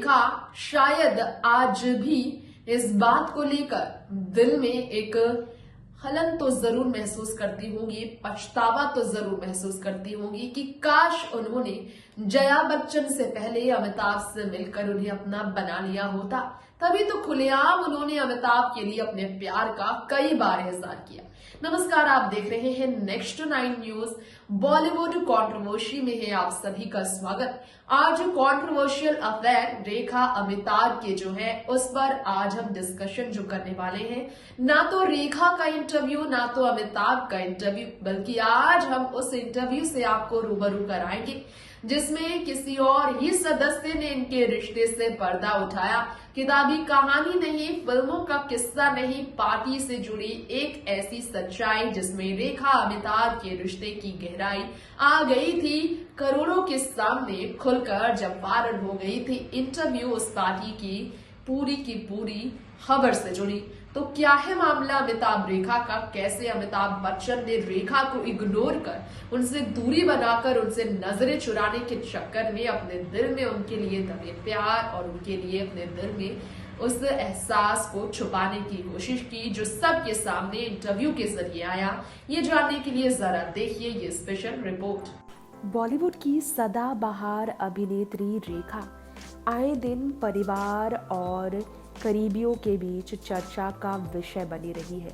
रेखा शायद आज भी इस बात को लेकर दिल में एक हलन तो जरूर महसूस करती होंगी, पछतावा तो जरूर महसूस करती होंगी कि काश उन्होंने जया बच्चन से पहले अमिताभ से मिलकर उन्हें अपना बना लिया होता। तभी तो खुलेआम उन्होंने अमिताभ के लिए अपने प्यार का कई बार इजहार किया। नमस्कार, आप देख रहे हैं नेक्स्ट 9 न्यूज। बॉलीवुड कंट्रोवर्सी में है आप सभी का स्वागत। आज कंट्रोवर्शियल अफेयर रेखा अमिताभ के जो है उस पर आज हम डिस्कशन जो करने वाले हैं। ना तो रेखा का इंटरव्यू ना तो अमिताभ का इंटरव्यू, बल्कि आज हम उस इंटरव्यू से आपको रूबरू कराएंगे जिसमें किसी और ही सदस्य ने इनके रिश्ते से पर्दा उठाया। किताबी कहानी नहीं, फिल्मों का किस्सा नहीं, पार्टी से जुड़ी एक ऐसी सच्चाई जिसमें रेखा अमिताभ के रिश्ते की गहराई आ गई थी करोड़ों के सामने खुलकर जब वायरल हो गई थी। इंटरव्यू उस पार्टी की पूरी खबर से जुड़ी। तो क्या है मामला अमिताभ रेखा का? कैसे अमिताभ बच्चन ने रेखा को इग्नोर कर, उनसे दूरी बनाकर, उनसे नजरें चुराने के चक्कर में अपने दिल में उनके लिए दबे प्यार और उनके लिए अपने दिल में उस एहसास को छुपाने की कोशिश की जो सबके सामने इंटरव्यू के जरिए आया। ये जानने के लिए जरा देखिए ये स्पेशल रिपोर्ट। बॉलीवुड की सदाबहार अभिनेत्री रेखा आए दिन परिवार और करीबियों के बीच चर्चा का विषय बनी रही है।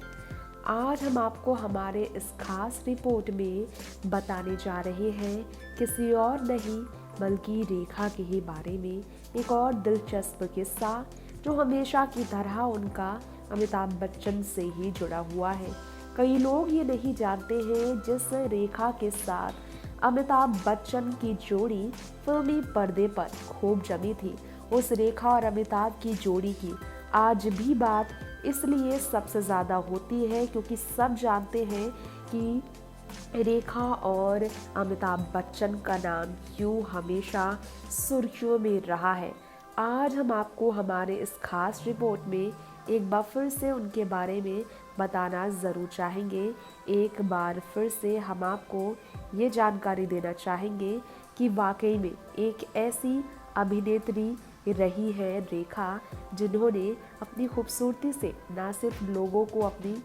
आज हम आपको हमारे इस खास रिपोर्ट में बताने जा रहे हैं किसी और नहीं बल्कि रेखा के ही बारे में एक और दिलचस्प किस्सा जो हमेशा की तरह उनका अमिताभ बच्चन से ही जुड़ा हुआ है। कई लोग ये नहीं जानते हैं जिस रेखा के साथ अमिताभ बच्चन की जोड़ी फिल्मी पर्दे पर खूब जमी थी, उस रेखा और अमिताभ की जोड़ी की आज भी बात इसलिए सबसे ज़्यादा होती है क्योंकि सब जानते हैं कि रेखा और अमिताभ बच्चन का नाम क्यों हमेशा सुर्खियों में रहा है। आज हम आपको हमारे इस खास रिपोर्ट में एक बार फिर से उनके बारे में बताना ज़रूर चाहेंगे। एक बार फिर से हम आपको ये जानकारी देना चाहेंगे कि वाकई में एक ऐसी अभिनेत्री रही है रेखा जिन्होंने अपनी खूबसूरती से ना सिर्फ लोगों को अपनी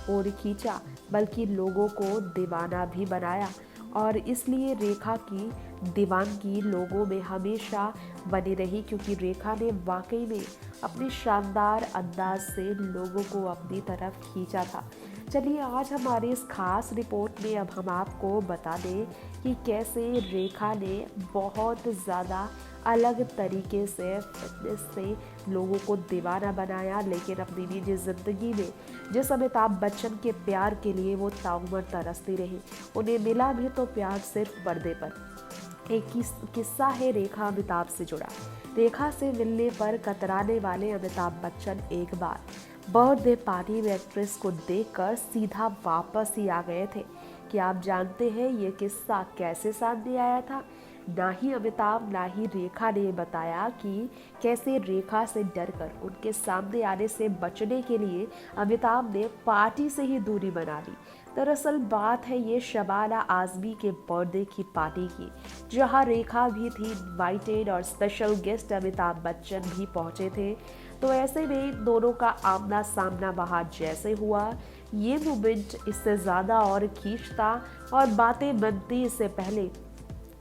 ओर खींचा बल्कि लोगों को दीवाना भी बनाया और इसलिए रेखा की दीवानगी लोगों में हमेशा बनी रही क्योंकि रेखा ने वाकई में अपने शानदार अंदाज से लोगों को अपनी तरफ खींचा था। चलिए आज हमारी इस खास रिपोर्ट में अब हम आपको बता दें कि कैसे रेखा ने बहुत ज़्यादा अलग तरीके से फिटनेस से लोगों को दीवाना बनाया, लेकिन अपनी निजी ज़िंदगी में जिस अमिताभ बच्चन के प्यार के लिए वो ताउम्र तरसती रही, उन्हें मिला भी तो प्यार सिर्फ पर्दे पर। एक किस्सा है रेखा अमिताभ से जुड़ा। रेखा से मिलने पर कतराने वाले अमिताभ बच्चन एक बार बर्थडे पार्टी में एक्ट्रेस को देखकर सीधा वापस ही आ गए थे। क्या आप जानते हैं ये किस्सा कैसे सामने आया था? ना ही अमिताभ ना ही रेखा ने बताया कि कैसे रेखा से डरकर उनके सामने आने से बचने के लिए अमिताभ ने पार्टी से ही दूरी बना ली। दरअसल बात है ये शबाना आज़मी के बर्थडे की पार्टी की, जहां रेखा भी थी इनवाइटेड और स्पेशल गेस्ट अमिताभ बच्चन भी पहुंचे थे। तो ऐसे में इन दोनों का आमना सामना वहाँ जैसे हुआ, ये मोमेंट इससे ज़्यादा और खींचता और बातें बनती इससे पहले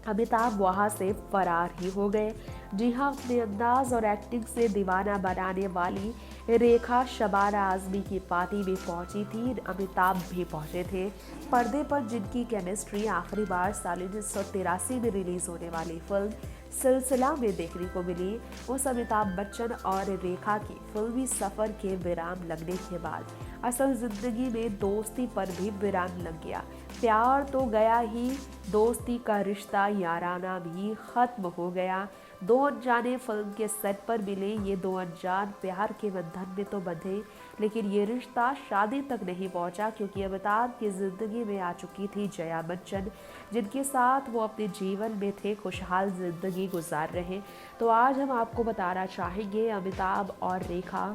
अमिताभ वहाँ से फरार ही हो गए। जी हाँ, अपने अंदाज और एक्टिंग से दीवाना बनाने वाली रेखा शबाना आज़मी की पार्टी में पहुंची थी, अमिताभ भी पहुंचे थे। पर्दे पर जिनकी केमिस्ट्री आखिरी बार साल 1983 में रिलीज होने वाली फिल्म सिलसिला में देखने को मिली, उस अमिताभ बच्चन और रेखा की फिल्मी सफ़र के विराम लगने के बाद असल ज़िंदगी में दोस्ती पर भी विराम लग गया। प्यार तो गया ही, दोस्ती का रिश्ता याराना भी ख़त्म हो गया। दो अनजाने फिल्म के सेट पर मिले ये दो अनजान प्यार के बंधन में तो बंधे, लेकिन ये रिश्ता शादी तक नहीं पहुंचा क्योंकि अमिताभ की ज़िंदगी में आ चुकी थी जया बच्चन, जिनके साथ वो अपने जीवन में थे खुशहाल ज़िंदगी गुजार रहे। तो आज हम आपको बताना चाहेंगे अमिताभ और रेखा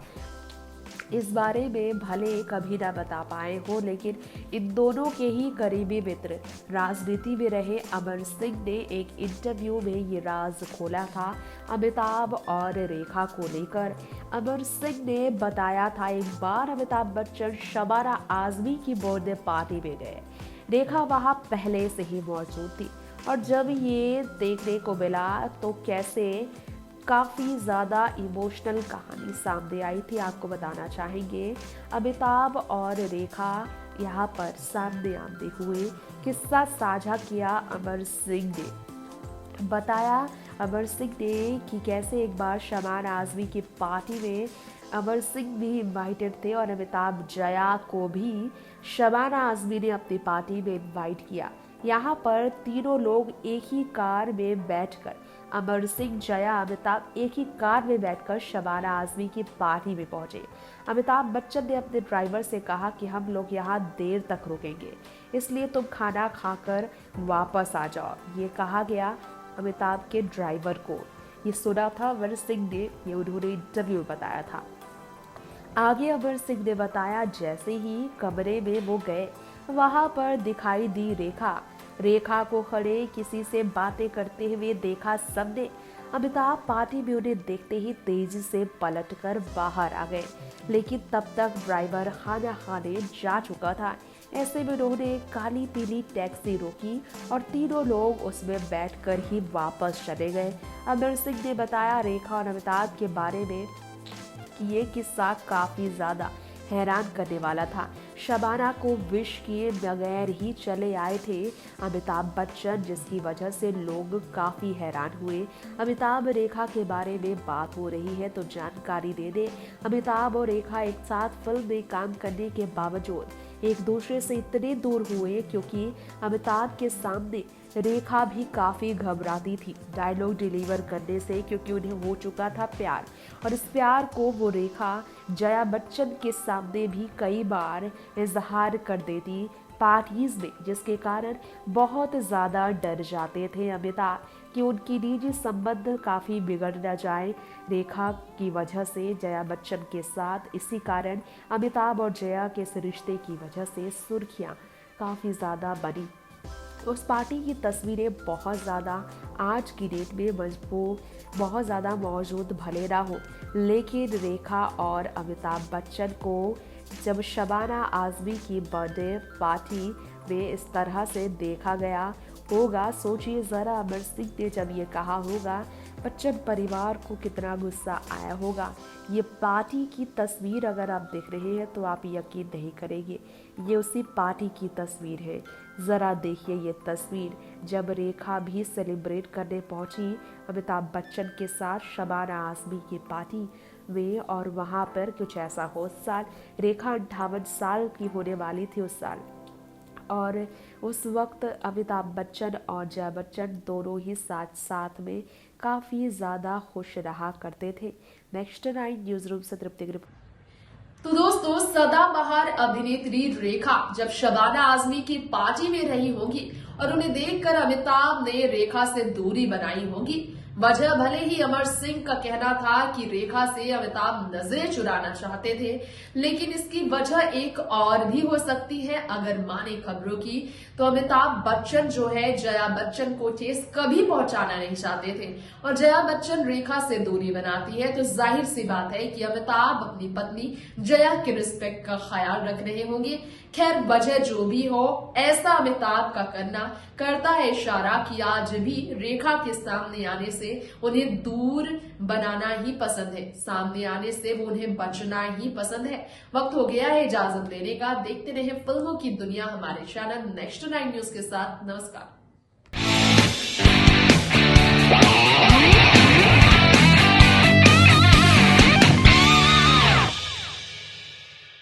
इस बारे में भले कभी ना बता पाए हो, लेकिन इन दोनों के ही करीबी मित्र राजनीति में रहे अमर सिंह ने एक इंटरव्यू में ये राज खोला था अमिताभ और रेखा को लेकर। अमर सिंह ने बताया था एक बार अमिताभ बच्चन शबाना आजमी की बर्थडे पार्टी में गए। रेखा वहां पहले से ही मौजूद थी और जब ये देखने को मिला तो कैसे काफ़ी ज़्यादा इमोशनल कहानी सामने आई थी। आपको बताना चाहेंगे अमिताभ और रेखा यहाँ पर सामने आते हुए किस्सा साझा किया अमर सिंह ने। बताया अमर सिंह ने कि कैसे एक बार शबाना आजमी की पार्टी में अमर सिंह भी इनवाइटेड थे और अमिताभ जया को भी शबाना आजमी ने अपनी पार्टी में इनवाइट किया। यहाँ पर तीनों लोग एक ही कार में बैठकर अमर सिंह, जया, अमिताभ एक ही कार में बैठकर शबाना आजमी की पार्टी में पहुंचे। अमिताभ बच्चन ने अपने ड्राइवर से कहा कि हम लोग यहाँ देर तक रुकेंगे, इसलिए तुम खाना खाकर वापस आ जाओ, ये कहा गया अमिताभ के ड्राइवर को। ये सुना था अमर सिंह ने, ये उन्होंने इंटरव्यू में बताया था। आगे अमर सिंह ने बताया जैसे ही कमरे में वो गए वहां पर दिखाई दी रेखा को खड़े किसी से बातें करते हुए देखा सबने। अमिताभ पार्टी में उन्हें देखते ही तेजी से पलटकर बाहर आ गए, लेकिन तब तक ड्राइवर खाना खाने जा चुका था। ऐसे में उन्होंने काली पीली टैक्सी रोकी और तीनों लोग उसमें बैठकर ही वापस चले गए। अमर सिंह ने बताया रेखा और अमिताभ के बारे में कि ये किस्सा काफी ज्यादा हैरान करने वाला था। शबाना को विश किए बगैर ही चले आए थे अमिताभ बच्चन, जिसकी वजह से लोग काफ़ी हैरान हुए। अमिताभ रेखा के बारे में बात हो रही है तो जानकारी दे दे। अमिताभ और रेखा एक साथ फिल्म में काम करने के बावजूद एक दूसरे से इतने दूर हुए क्योंकि अमिताभ के सामने रेखा भी काफ़ी घबराती थी डायलॉग डिलीवर करने से, क्योंकि उन्हें हो चुका था प्यार और इस प्यार को वो रेखा जया बच्चन के सामने भी कई बार इजहार कर देती पार्टीज में, जिसके कारण बहुत ज़्यादा डर जाते थे अमिताभ कि उनकी निजी संबंध काफ़ी बिगड़ न जाए रेखा की वजह से जया बच्चन के साथ। इसी कारण अमिताभ और जया के इस रिश्ते की वजह से सुर्खियाँ काफ़ी ज़्यादा बनी। उस पार्टी की तस्वीरें बहुत ज़्यादा आज की डेट में बहुत ज़्यादा मौजूद भले ना हो, लेकिन रेखा और अमिताभ बच्चन को जब शबाना आजमी की बर्थडे पार्टी में इस तरह से देखा गया होगा, सोचिए ज़रा अमर सिंह ने जब ये कहा होगा बच्चन परिवार को कितना गुस्सा आया होगा। ये पार्टी की तस्वीर अगर आप देख रहे हैं तो आप यकीन नहीं करेंगे, ये उसी पार्टी की तस्वीर है। ज़रा देखिए ये तस्वीर जब रेखा भी सेलिब्रेट करने पहुंची अमिताभ बच्चन के साथ शबाना आजमी की पार्टी में, और वहाँ पर कुछ ऐसा हो। उस साल रेखा 58 साल की होने वाली थी उस साल, और उस वक्त अमिताभ बच्चन और जया बच्चन दोनों ही साथ साथ में काफ़ी ज़्यादा खुश रहा करते थे। नेक्स्ट 9 न्यूज़ रूम से तृप्ति ग्रुप। तो दोस्तों, सदाबहार अभिनेत्री रेखा जब शबाना आजमी की पार्टी में रही होगी और उन्हें देखकर अमिताभ ने रेखा से दूरी बनाई होगी। वजह भले ही अमर सिंह का कहना था कि रेखा से अमिताभ नजरें चुराना चाहते थे, लेकिन इसकी वजह एक और भी हो सकती है। अगर माने खबरों की तो अमिताभ बच्चन जो है जया बच्चन को ठेस कभी पहुंचाना नहीं चाहते थे और जया बच्चन रेखा से दूरी बनाती है तो जाहिर सी बात है कि अमिताभ अपनी पत्नी जया के रिस्पेक्ट का ख्याल रख रहे होंगे। खैर, वजह जो भी हो, ऐसा अमिताभ का करना करता है इशारा कि आज भी रेखा के सामने आने से उन्हें दूर बनाना ही पसंद है, सामने आने से वो उन्हें बचना ही पसंद है। वक्त हो गया है इजाजत लेने का। देखते रहे फिल्मों की दुनिया हमारे चैनल नेक्स्ट 9 न्यूज के साथ। नमस्कार।